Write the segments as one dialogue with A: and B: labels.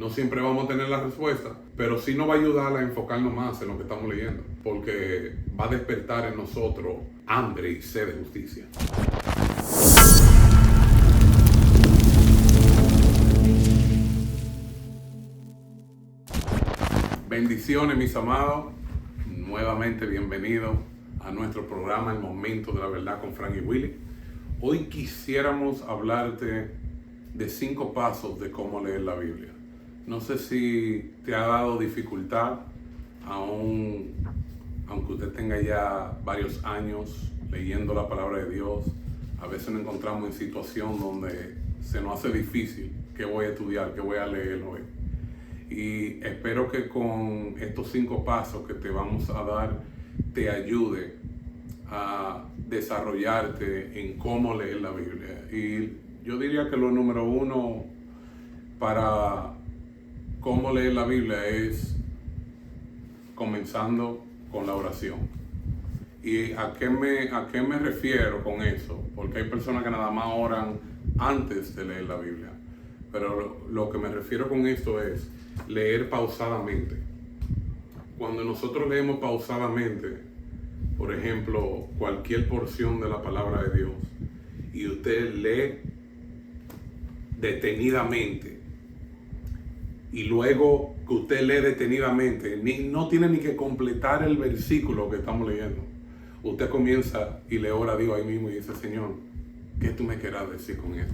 A: No siempre vamos a tener la respuesta, pero sí nos va a ayudar a enfocarnos más en lo que estamos leyendo, porque va a despertar en nosotros hambre y sed de justicia. Bendiciones, mis amados. Nuevamente bienvenidos a nuestro programa El Momento de la Verdad con Frank y Willy. Hoy quisiéramos hablarte de 5 pasos de cómo leer la Biblia. No sé si te ha dado dificultad, aunque usted tenga ya varios años leyendo la palabra de Dios. A veces nos encontramos en situación donde se nos hace difícil qué voy a estudiar, qué voy a leer hoy. Y espero que con estos 5 pasos que te vamos a dar te ayude a desarrollarte en cómo leer la Biblia. Y yo diría que lo número 1 para cómo leer la Biblia es comenzando con la oración. ¿Y a qué me refiero con eso? Porque hay personas que nada más oran antes de leer la Biblia. Pero lo que me refiero con esto es leer pausadamente. Cuando nosotros leemos pausadamente, por ejemplo, cualquier porción de la palabra de Dios, y usted lee detenidamente, y luego que usted lee detenidamente, no tiene ni que completar el versículo que estamos leyendo. Usted comienza y le ora a Dios ahí mismo y dice: Señor, ¿qué tú me querrás decir con esto?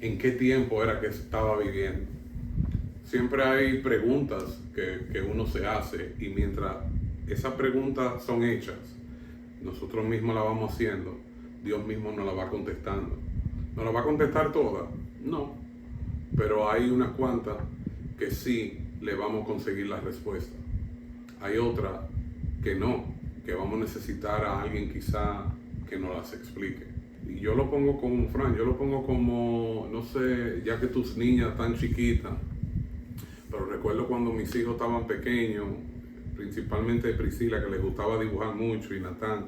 A: ¿En qué tiempo era que estaba viviendo? Siempre hay preguntas que uno se hace, y mientras esas preguntas son hechas, nosotros mismos las vamos haciendo, Dios mismo nos la va contestando. ¿Nos la va a contestar todas? No, pero hay unas cuantas que sí le vamos a conseguir la respuesta. Hay otras que no, que vamos a necesitar a alguien quizá que nos las explique. Y yo lo pongo como, Fran, yo lo pongo como, no sé, ya que tus niñas están chiquitas, pero recuerdo cuando mis hijos estaban pequeños, principalmente Priscila, que les gustaba dibujar mucho, y Natán,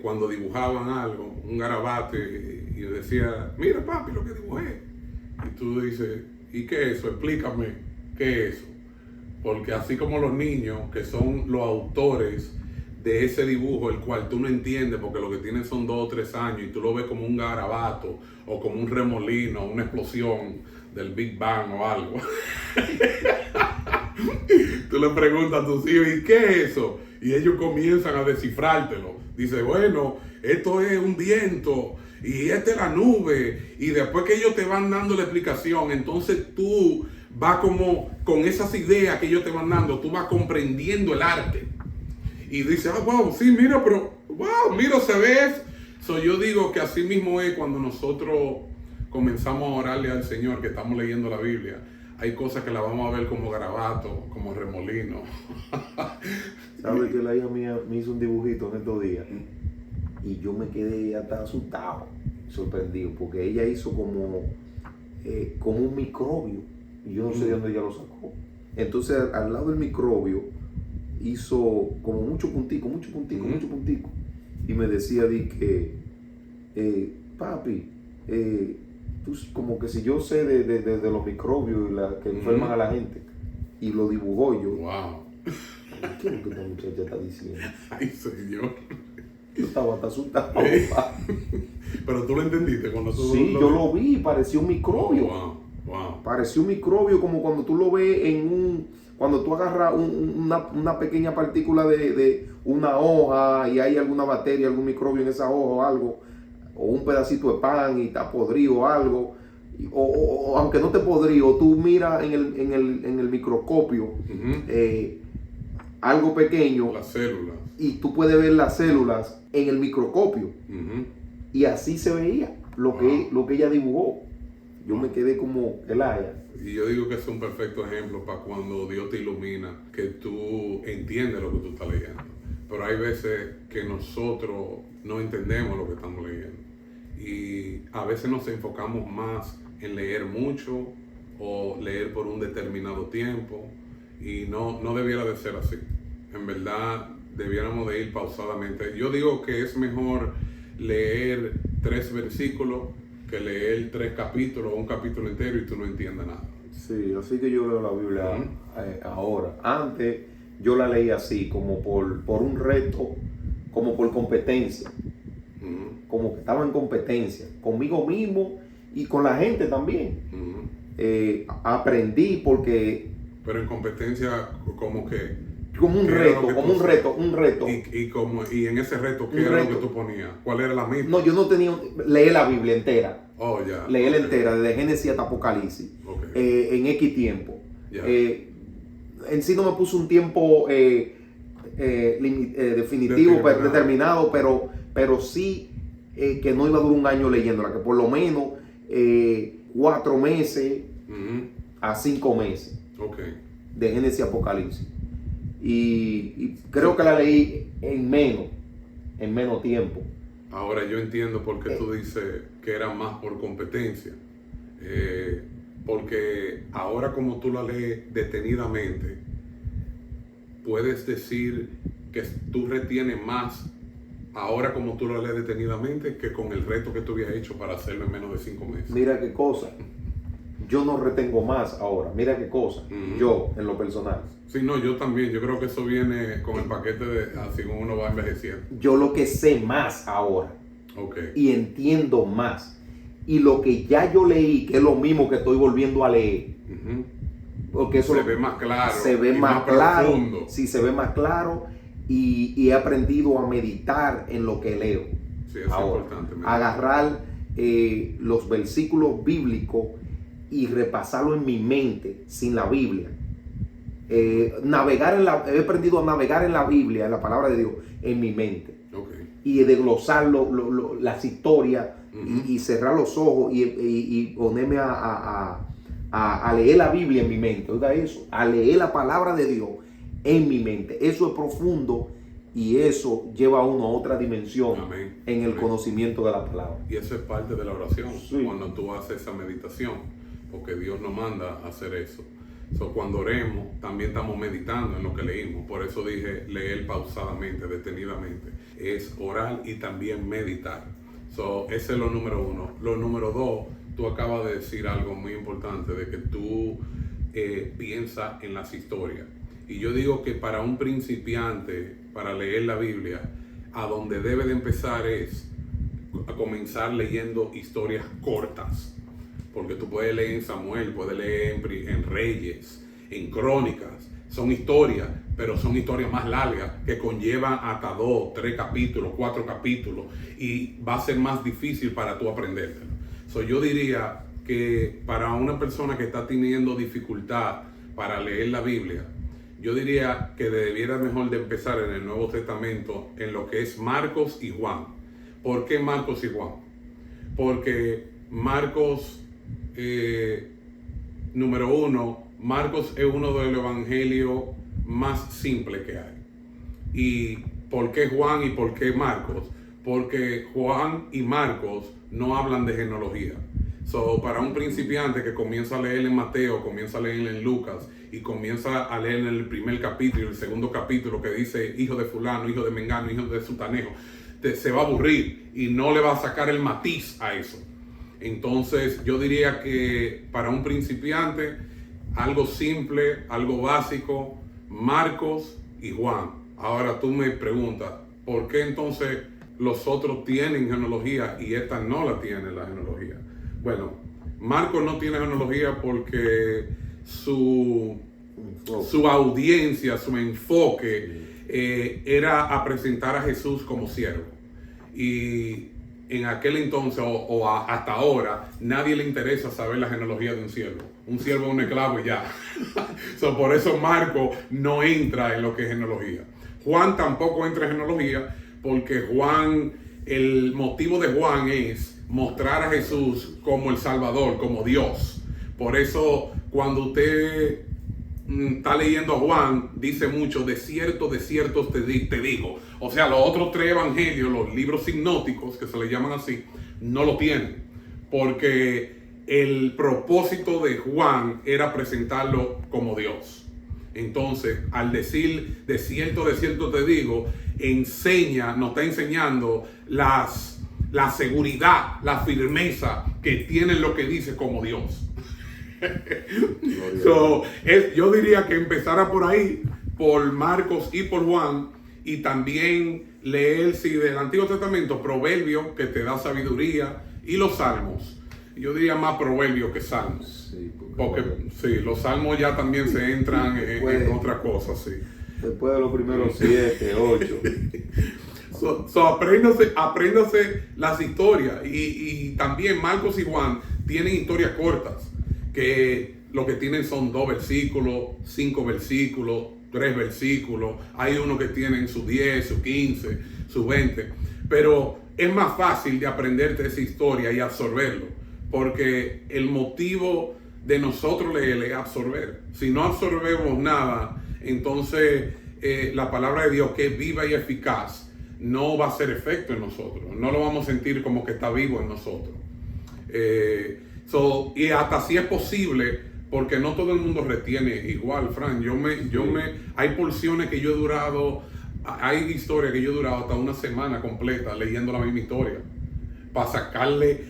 A: cuando dibujaban algo, un garabato, y decía: mira papi lo que dibujé. Y tú dices: ¿y qué es eso? Explícame, ¿qué es eso? Porque así como los niños, que son los autores de ese dibujo, el cual tú no entiendes porque lo que tienen son 2 o 3 años, y tú lo ves como un garabato, o como un remolino, una explosión del Big Bang o algo. Tú le preguntas a tus hijos: ¿y qué es eso? Y ellos comienzan a descifrártelo. Dice: bueno, esto es un viento, y esta es la nube. Y después que ellos te van dando la explicación, entonces tú vas como con esas ideas que ellos te van dando, tú vas comprendiendo el arte. Y dices: ah, wow, sí, mira, pero wow, mira, se ve. So, yo digo que así mismo es cuando nosotros comenzamos a orarle al Señor, que estamos leyendo la Biblia. Hay cosas que la vamos a ver como garabato, como remolino.
B: ¿Sabes que la hija mía me hizo un dibujito en estos días? Y yo me quedé hasta asustado, sorprendido, porque ella hizo como un microbio. Y yo no sé de dónde ella lo sacó. Entonces, al lado del microbio, hizo como mucho puntico. Y me decía, papi, tú, como que si yo sé de los microbios y que enferman a la gente. Y lo dibujó yo.
A: Wow.
B: ¿Qué es lo que esta muchacha está diciendo?
A: Ay, Señor.
B: Yo estaba hasta asustado.
A: Pero tú lo entendiste cuando tú
B: Sí, yo lo vi, parecía un microbio.
A: Oh, wow.
B: Parecía un microbio, como cuando tú lo ves cuando tú agarras una pequeña partícula de una hoja y hay alguna bacteria, algún microbio en esa hoja o algo, o un pedacito de pan y está podrido o algo, o aunque no esté podrido, tú miras en el microscopio algo pequeño,
A: Las células,
B: y tú puedes ver las células en el microscopio. Y así se veía lo que ella dibujó. Yo me quedé como el haya.
A: Y yo digo que es un perfecto ejemplo para cuando Dios te ilumina, que tú entiendes lo que tú estás leyendo. Pero hay veces que nosotros no entendemos lo que estamos leyendo. Y a veces nos enfocamos más en leer mucho o leer por un determinado tiempo. Y no debiera de ser así. En verdad, debiéramos de ir pausadamente. Yo digo que es mejor leer 3 versículos que leer 3 capítulos o un capítulo entero y tú no entiendes nada.
B: Sí, así que yo leo la Biblia ahora. Antes yo la leía así, como por un reto, como por competencia. Como que estaba en competencia conmigo mismo y con la gente también. Aprendí porque...
A: Pero en competencia, como que...
B: Como un reto.
A: Y en ese reto, ¿qué era lo que tú ponías? ¿Cuál era la meta?
B: No, yo no tenía... Leí la Biblia entera.
A: Oh, ya.
B: Leí la entera, desde Génesis hasta Apocalipsis. En X tiempo. En sí no me puso un tiempo definitivo, determinado, pero sí que no iba a durar un año leyéndola, que por lo menos 4 meses a 5 meses de Génesis a Apocalipsis. Y creo que la leí en menos tiempo.
A: Ahora yo entiendo por qué tú dices que era más por competencia. Porque ahora, como tú la lees detenidamente, puedes decir que tú retienes más ahora, como tú la lees detenidamente, que con el reto que tú habías hecho para hacerlo en menos de 5 meses.
B: Mira qué cosa. Yo no retengo más ahora. Mira qué cosa. Yo, en lo personal.
A: Sí, no, yo también. Yo creo que eso viene con el paquete de así como uno va envejeciendo.
B: Yo lo que sé más ahora. Y entiendo más. Y lo que ya yo leí, que es lo mismo que estoy volviendo a leer. Porque eso
A: se ve más claro.
B: Se ve más claro.
A: Profundo.
B: Sí, se ve más claro. Y he aprendido a meditar en lo que leo.
A: Sí, es importante.
B: Agarrar los versículos bíblicos y repasarlo en mi mente sin la Biblia. He aprendido a navegar en la Biblia, en la palabra de Dios, en mi mente. Y desglosar las historias y cerrar los ojos y ponerme a leer la Biblia en mi mente. Oiga eso, a leer la palabra de Dios en mi mente. Eso es profundo y eso lleva a uno a otra dimensión en el conocimiento de la palabra.
A: Y eso es parte de la oración, cuando tú haces esa meditación, porque Dios nos manda a hacer eso. Cuando oremos, también estamos meditando en lo que leímos. Por eso dije leer pausadamente, detenidamente. Es orar y también meditar. Ese es lo número 1. Lo número 2, tú acabas de decir algo muy importante, de que tú piensas en las historias. Y yo digo que para un principiante, para leer la Biblia, a donde debe de empezar es a comenzar leyendo historias cortas. Porque tú puedes leer en Samuel, puedes leer en Reyes, en Crónicas. Son historias, pero son historias más largas que conllevan hasta 2, 3 capítulos, 4 capítulos. Y va a ser más difícil para tú aprendértelo. Yo diría que para una persona que está teniendo dificultad para leer la Biblia, yo diría que debiera mejor de empezar en el Nuevo Testamento en lo que es Marcos y Juan. ¿Por qué Marcos y Juan? Porque Marcos... número 1, Marcos es uno de los evangelios más simples que hay. ¿Y por qué Juan y por qué Marcos? Porque Juan y Marcos no hablan de genealogía. Para un principiante que comienza a leer en Mateo, comienza a leer en Lucas y comienza a leer en el primer capítulo, el segundo capítulo que dice hijo de fulano, hijo de mengano, hijo de sutanejo, se va a aburrir y no le va a sacar el matiz a eso. Entonces yo diría que para un principiante, algo simple, algo básico, Marcos y Juan. Ahora tú me preguntas, ¿por qué entonces los otros tienen genealogía y esta no la tiene la genealogía? Bueno, Marcos no tiene genealogía porque su audiencia, su enfoque era a presentar a Jesús como siervo. Y en aquel entonces hasta ahora, nadie le interesa saber la genealogía de un siervo. Un siervo es un esclavo y ya. Por eso Marcos no entra en lo que es genealogía. Juan tampoco entra en genealogía porque el motivo de Juan es mostrar a Jesús como el Salvador, como Dios. Por eso cuando usted está leyendo a Juan, dice mucho, de cierto te digo. O sea, los otros 3 evangelios, los libros sinópticos, que se le llaman así, no lo tienen. Porque el propósito de Juan era presentarlo como Dios. Entonces, al decir, de cierto te digo, nos está enseñando la seguridad, la firmeza que tiene lo que dice como Dios. Yo diría que empezara por ahí, por Marcos y por Juan, y también leer, si del Antiguo Testamento, Proverbios, que te da sabiduría, y los Salmos. Yo diría más Proverbios que Salmos.
B: Sí,
A: porque sí, los Salmos ya también se entran en otras cosas, sí.
B: Después de los primeros 7, 8.
A: Apréndase las historias. Y también Marcos y Juan tienen historias cortas, que lo que tienen son 2 versículos, 5 versículos, 3 versículos. Hay uno que tienen sus 10, sus 15, sus 20. Pero es más fácil de aprenderte esa historia y absorberlo, porque el motivo de nosotros leer es absorber. Si no absorbemos nada, entonces la palabra de Dios, que es viva y eficaz, no va a hacer efecto en nosotros. No lo vamos a sentir como que está vivo en nosotros. Y hasta si es posible, porque no todo el mundo retiene igual, Fran. Hay porciones que yo he durado, hay historias que yo he durado hasta una semana completa leyendo la misma historia, para sacarle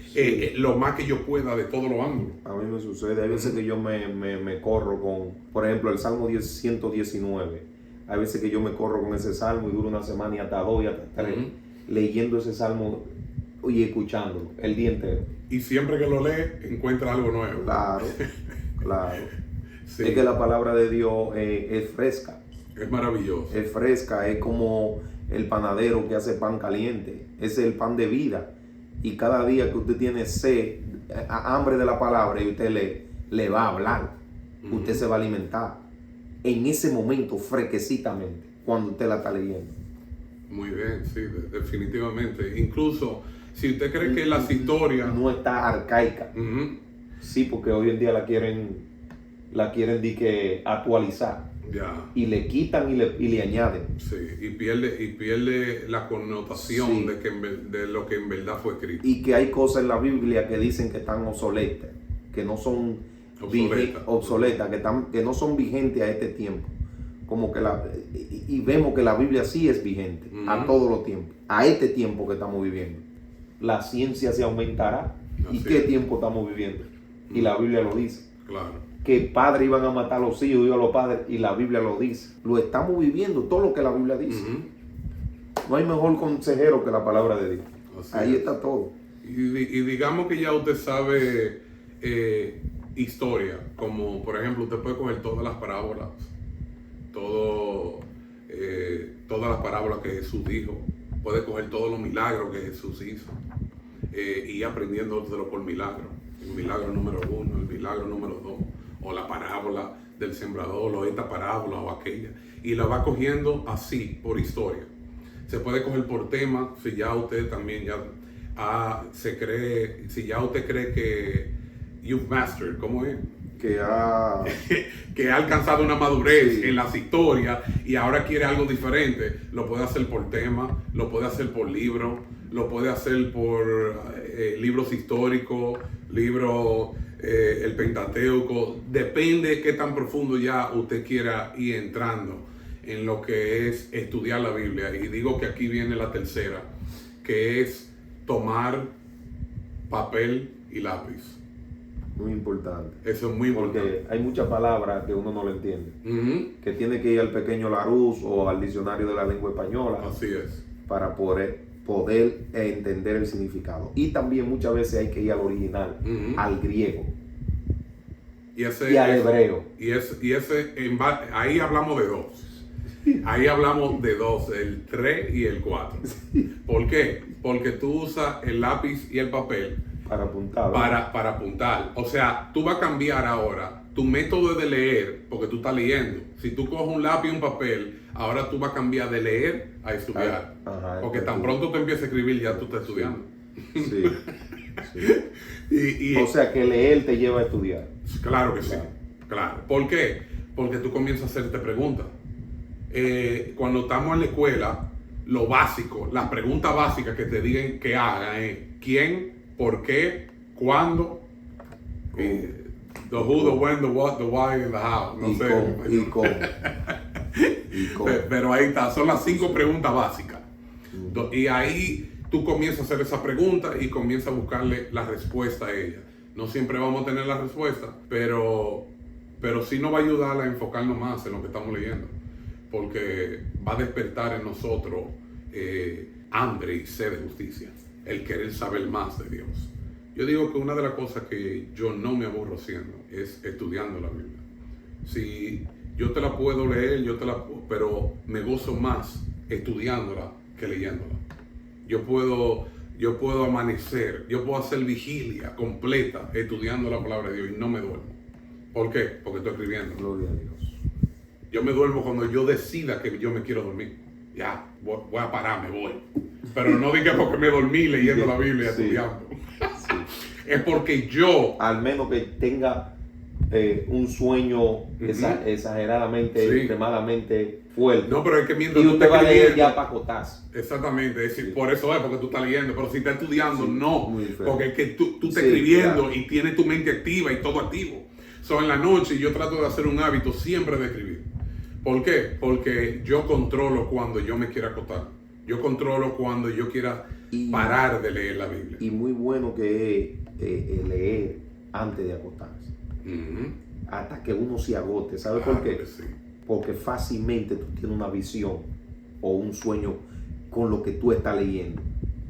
A: lo más que yo pueda de todos los ángulos.
B: A mí me sucede, hay veces que yo me corro con, por ejemplo, el Salmo 119. Hay veces que yo me corro con ese salmo y duro una semana y hasta 2 y hasta 3 leyendo ese salmo y escuchándolo el día entero.
A: Y siempre que lo lees, encuentra algo nuevo.
B: Claro. Sí. Es que la palabra de Dios es fresca.
A: Es maravilloso.
B: Es fresca, es como el panadero que hace pan caliente. Es el pan de vida. Y cada día que usted tiene sed, hambre de la palabra, y usted le va a hablar, usted se va a alimentar. En ese momento, fresquecitamente, cuando usted la está leyendo.
A: Muy bien, sí, definitivamente. Incluso, si usted cree que las historias...
B: No está arcaica. Sí, porque hoy en día la quieren actualizar.
A: Ya.
B: Y le quitan y le añaden.
A: Sí, y pierde la connotación de lo que en verdad fue escrito.
B: Y que hay cosas en la Biblia que dicen que están obsoletas, que no son obsoletas, que no son vigentes a este tiempo. Como que y vemos que la Biblia sí es vigente a todos los tiempos, a este tiempo que estamos viviendo. La ciencia se aumentará. ¿Y qué tiempo estamos viviendo? Y la Biblia lo dice.
A: Claro. Que
B: padres iban a matar a los hijos y a los padres, y la Biblia lo dice. Lo estamos viviendo, todo lo que la Biblia dice. No hay mejor consejero que la palabra de Dios. Ahí está todo.
A: Y digamos que ya usted sabe historia, como por ejemplo usted puede coger todas las parábolas, todas las parábolas que Jesús dijo, puede coger todos los milagros que Jesús hizo, y aprendiéndolo por milagro. El milagro número 1, el milagro número 2, o la parábola del sembrador, o esta parábola o aquella, y la va cogiendo así por historia. Se puede coger por tema, si ya usted también si ya usted cree que you've mastered, ¿cómo es?
B: Que ha
A: alcanzado una madurez en las historias y ahora quiere algo diferente. Lo puede hacer por tema, lo puede hacer por libro, lo puede hacer por libros históricos, libros, el Pentateuco. Depende de qué tan profundo ya usted quiera ir entrando en lo que es estudiar la Biblia. Y digo que aquí viene la tercera, que es tomar papel y lápiz.
B: Muy importante.
A: Eso es muy importante.
B: Porque hay muchas palabras que uno no lo entiende. Que tiene que ir al pequeño Larousse o al diccionario de la lengua española.
A: Así es.
B: Para poder entender el significado. Y también muchas veces hay que ir al original, al griego. Y al hebreo.
A: Ahí hablamos de dos. Ahí hablamos de dos, el 3 y el 4. ¿Por qué? Porque tú usas el lápiz y el papel
B: para apuntar.
A: Para apuntar. O sea, tú vas a cambiar ahora tu método de leer, porque tú estás leyendo. Si tú coges un lápiz y un papel, ahora tú vas a cambiar de leer a estudiar. Porque tan pronto tú empiezas a escribir, ya tú estás estudiando.
B: Sí. O sea, que leer te lleva a estudiar.
A: Claro que sí. Claro. ¿Por qué? Porque tú comienzas a hacerte preguntas. Cuando estamos en la escuela, lo básico, las preguntas básicas que te digan que hagan es ¿quién? ¿Por qué? ¿Cuándo? The who, the when, the what, the why, and the how. No sé.
B: ¿Cómo?
A: Pero ahí está, son las 5 preguntas básicas. Y ahí tú comienzas a hacer esa pregunta y comienzas a buscarle la respuesta a ella. No siempre vamos a tener la respuesta, pero sí nos va a ayudar a enfocarnos más en lo que estamos leyendo, porque va a despertar en nosotros hambre y sed de justicia, el querer saber más de Dios. Yo digo que una de las cosas que yo no me aburro haciendo es estudiando la Biblia. Si yo te la puedo leer, pero me gozo más estudiándola que leyéndola. Yo puedo amanecer, yo puedo hacer vigilia completa estudiando la palabra de Dios y no me duermo. ¿Por qué? Porque estoy escribiendo.
B: Gloria a Dios.
A: Yo me duermo cuando yo decida que yo me quiero dormir. Ya, voy a parar, me voy. Pero no diga porque me dormí leyendo la Biblia,
B: Sí.
A: estudiando.
B: Sí.
A: Es porque yo...
B: Al menos que tenga un sueño exageradamente,
A: Sí.
B: extremadamente fuerte.
A: No, pero es que mientras
B: Y
A: tú
B: usted
A: estás
B: va a leer
A: escribiendo...
B: ya para acotarse.
A: Exactamente, es decir,
B: Sí.
A: por eso es, porque tú estás leyendo, pero si estás estudiando,
B: Sí,
A: no,
B: muy diferente.
A: porque es que tú estás
B: Sí,
A: escribiendo
B: claro.
A: y tienes tu mente activa y todo activo. En la noche yo trato de hacer un hábito siempre de escribir. ¿Por qué? Porque yo controlo cuando yo me quiera acostar. Yo controlo cuando yo quiera parar de leer la Biblia.
B: Y muy bueno que es leer antes de acostarse.
A: Ujú.
B: Hasta que uno se agote. ¿Sabe
A: Claro
B: por qué?
A: que sí.
B: Porque fácilmente tú tienes una visión o un sueño con lo que tú estás leyendo.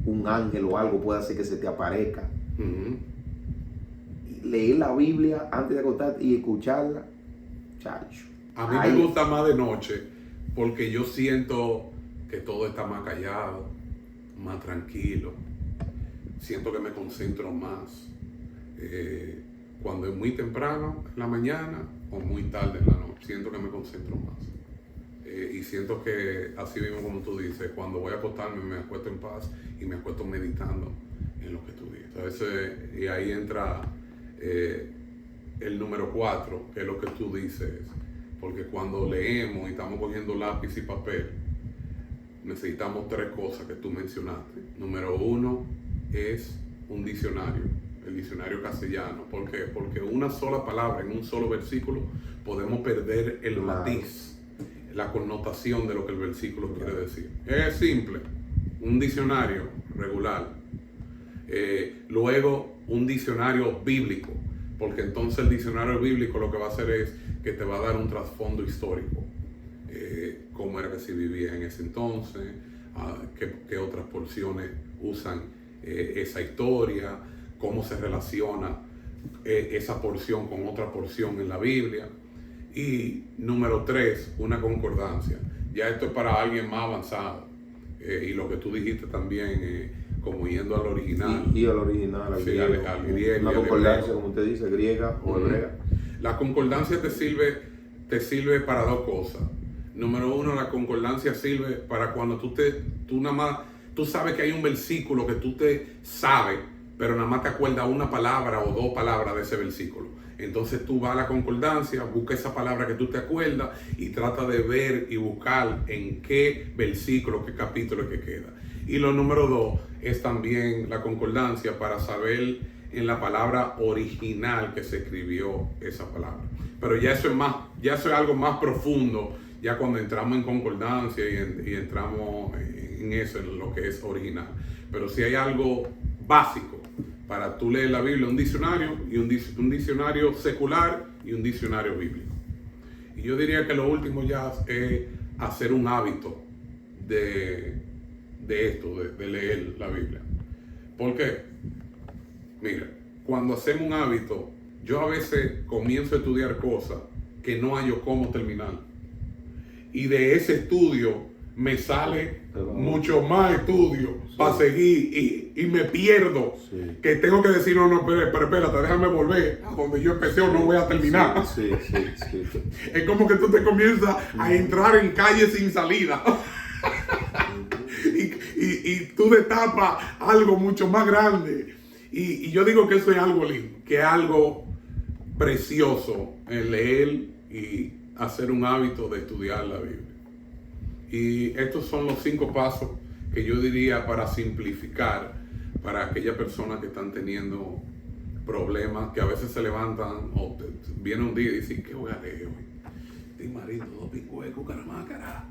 B: Un ángel o algo puede hacer que se te aparezca.
A: Ujú.
B: Y leer la Biblia antes de acostarte y escucharla, chacho.
A: A mí
B: Ay,
A: me gusta más de noche porque yo siento que todo está más callado, más tranquilo. Siento que me concentro más cuando es muy temprano en la mañana o muy tarde en la noche. Siento que me concentro más. Y siento que, así mismo como tú dices, cuando voy a acostarme me acuesto en paz y me acuesto meditando en lo que tú dices. Entonces, y ahí entra el número 4, que es lo que tú dices. Porque cuando leemos y estamos cogiendo lápiz y papel, necesitamos 3 cosas que tú mencionaste. Número 1 es un diccionario, el diccionario castellano. ¿Por qué? Porque una sola palabra en un solo versículo podemos perder el matiz, la connotación de lo que el versículo quiere decir. Es simple, un diccionario regular. Luego, un diccionario bíblico, porque entonces el diccionario bíblico lo que va a hacer es que te va a dar un trasfondo histórico. Cómo era que se vivía en ese entonces, qué otras porciones usan esa historia, cómo se relaciona esa porción con otra porción en la Biblia. Y número 3, una concordancia. Ya esto es para alguien más avanzado. Y lo que tú dijiste también, como yendo al original.
B: Y al original, al
A: Sí,
B: griego.
A: al griego,
B: Una
A: al
B: concordancia,
A: hebreo.
B: como usted dice, griega o hebrea.
A: La concordancia te sirve para 2 cosas. Número 1, la concordancia sirve para cuando tú sabes que hay un versículo que tú te sabes, pero nada más te acuerdas una palabra o 2 palabras de ese versículo. Entonces tú vas a la concordancia, busca esa palabra que tú te acuerdas y trata de ver y buscar en qué versículo, qué capítulo es que queda. Y lo número 2 es también la concordancia para saber en la palabra original que se escribió esa palabra. Pero ya eso es algo más profundo, ya cuando entramos en concordancia y entramos en eso, en lo que es original. Pero si hay algo básico para tú leer la Biblia, un diccionario y un diccionario secular y un diccionario bíblico. Y yo diría que lo último ya es hacer un hábito de esto, de leer la Biblia. ¿Por qué? Mira, cuando hacemos un hábito, yo a veces comienzo a estudiar cosas que no hallo cómo terminar. Y de ese estudio me sale mucho más estudio para seguir y me pierdo.
B: Sí.
A: Que tengo que decir, no, pero espérate, déjame volver a donde yo empecé o no voy a terminar.
B: Sí.
A: Es como que tú te comienzas a entrar en calles sin salida. y tú destapas algo mucho más grande. Y yo digo que eso es algo lindo, que es algo precioso en leer y hacer un hábito de estudiar la Biblia. Y estos son los 5 pasos que yo diría para simplificar para aquellas personas que están teniendo problemas, que a veces se levantan o viene un día y dicen, ¿qué voy a leer hoy? Estoy marido, 2 pingües, caramácara.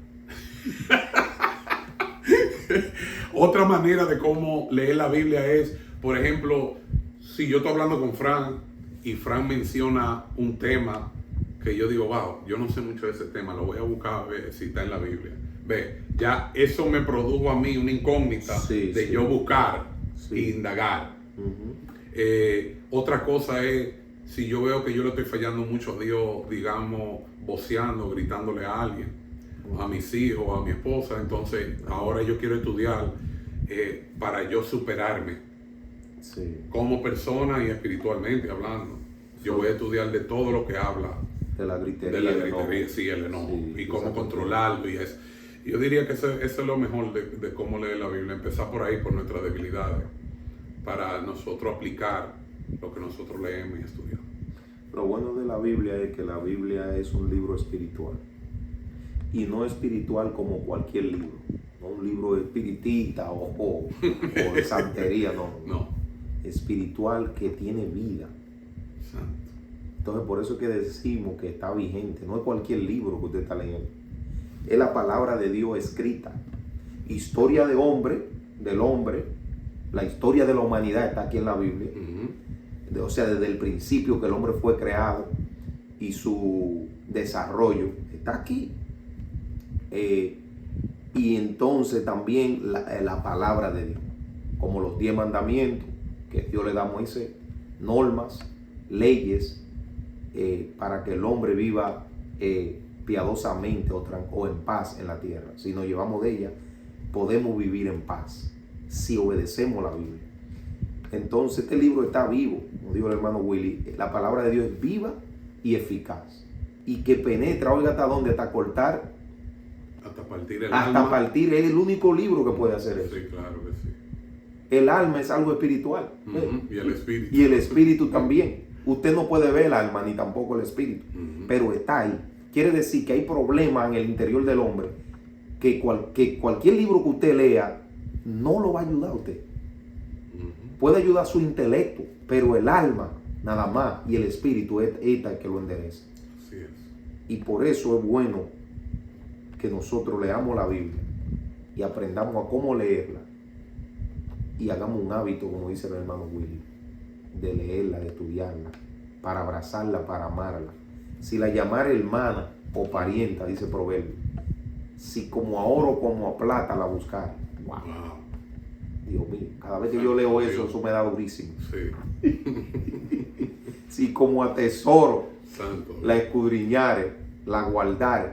A: Otra manera de cómo leer la Biblia es, por ejemplo, Si yo estoy hablando con Fran y Fran menciona un tema que yo digo, wow, yo no sé mucho de ese tema, lo voy a buscar a ver si está en la Biblia. Ve, ya eso me produjo a mí una incógnita de yo buscar e indagar. Otra cosa es, si yo veo que yo le estoy fallando mucho a Dios, digamos, voceando, gritándole a alguien, a mis hijos, a mi esposa, entonces ahora yo quiero estudiar para yo superarme como persona y espiritualmente hablando. Yo voy a estudiar de todo lo que habla
B: de la gritería,
A: sí, el enojo, y cómo controlarlo y eso. Yo diría que eso es lo mejor de cómo leer la Biblia, empezar por ahí, por nuestras debilidades, para nosotros aplicar lo que nosotros leemos y estudiamos.
B: Lo bueno de la Biblia es que la Biblia es un libro espiritual, y no espiritual como cualquier libro, no un libro espiritista o de santería, no, espiritual que tiene vida.
A: Santo.
B: Entonces por eso es que decimos que está vigente, no es cualquier libro que usted está leyendo, es la palabra de Dios escrita, historia del hombre, la historia de la humanidad está aquí en la Biblia. O sea, desde el principio que el hombre fue creado y su desarrollo está aquí. Y entonces también la palabra de Dios, como los 10 mandamientos que Dios le da a Moisés, normas, leyes, para que el hombre viva piadosamente o en paz en la tierra. Si nos llevamos de ella, podemos vivir en paz si obedecemos la Biblia. Entonces este libro está vivo, como dijo el hermano Willy. La palabra de Dios es viva y eficaz, y que penetra, oiga, hasta dónde, hasta cortar,
A: hasta partir el
B: hasta
A: alma.
B: partir. Es el único libro que puede hacer eso.
A: Sí, claro que sí.
B: El alma es algo espiritual.
A: Y el espíritu.
B: Y el espíritu también. Usted no puede ver el alma ni tampoco el espíritu, pero está ahí. Quiere decir que hay problemas en el interior del hombre que cualquier libro que usted lea no lo va a ayudar a usted. Puede ayudar a su intelecto, pero el alma nada más y el espíritu es el que lo endereza.
A: Así es.
B: Y por eso es bueno que nosotros leamos la Biblia y aprendamos a cómo leerla, y hagamos un hábito, como dice el hermano Willy, de leerla, de estudiarla, para abrazarla, para amarla. Si la llamara hermana o parienta, dice Proverbio, si como a oro como a plata la buscar. Wow. Dios mío, cada vez que yo leo eso me da durísimo.
A: Sí.
B: Si como a tesoro
A: Santo.
B: la escudriñare, la guardare,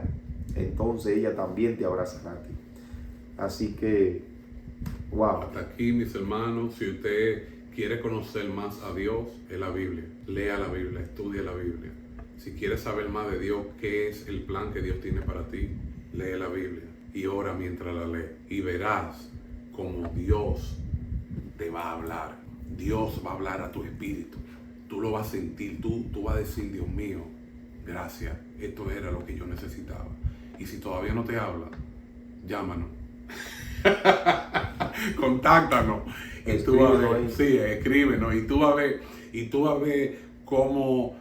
B: entonces ella también te abrazará a ti. Así que, wow.
A: Hasta aquí, mis hermanos, si usted quiere conocer más a Dios, es la Biblia. Lea la Biblia, estudie la Biblia. Si quieres saber más de Dios, qué es el plan que Dios tiene para ti, lee la Biblia y ora mientras la lee. Y verás cómo Dios te va a hablar. Dios va a hablar a tu espíritu. Tú lo vas a sentir, tú vas a decir, Dios mío, gracias, esto era lo que yo necesitaba. Y si todavía no te habla, llámanos. Contáctanos. Escríbenos. Y tú vas a ver cómo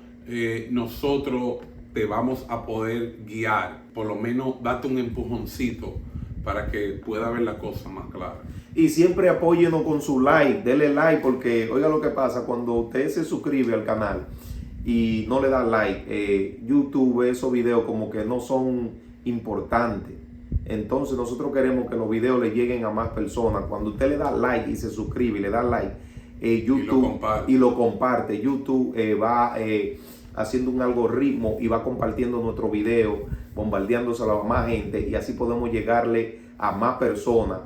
A: nosotros te vamos a poder guiar. Por lo menos date un empujoncito para que pueda ver la cosa más clara.
B: Y siempre apóyenos con su like, dele like, porque oiga lo que pasa cuando usted se suscribe al canal y no le da like, YouTube, esos videos como que no son importantes. Entonces nosotros queremos que los videos le lleguen a más personas. Cuando usted le da like y se suscribe y le da like, YouTube y lo comparte, YouTube va haciendo un algoritmo y va compartiendo nuestro video, bombardeándoselo a más gente, y así podemos llegarle a más personas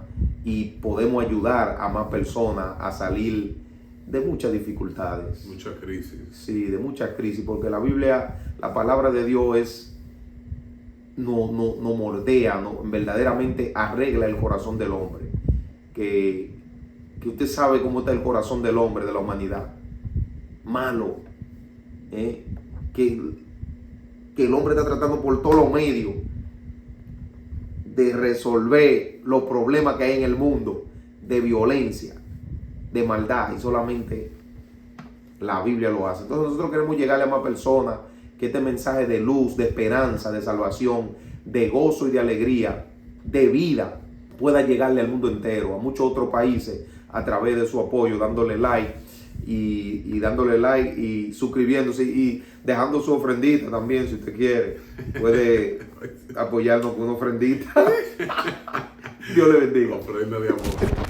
B: y podemos ayudar a más personas a salir de muchas dificultades.
A: Muchas crisis.
B: Sí, de muchas crisis, porque la Biblia, la palabra de Dios no mordea, verdaderamente arregla el corazón del hombre. Que usted sabe cómo está el corazón del hombre, de la humanidad. Malo. Que el hombre está tratando por todos los medios de resolver los problemas que hay en el mundo, de violencia, de maldad, y solamente la Biblia lo hace. Entonces nosotros queremos llegarle a más personas, que este mensaje de luz, de esperanza, de salvación, de gozo y de alegría, de vida, pueda llegarle al mundo entero, a muchos otros países, a través de su apoyo, dándole like y dándole like y suscribiéndose y dejando su ofrendita también si usted quiere. Puede apoyarnos con una ofrendita. Dios le bendiga.
A: Ofrenda de amor.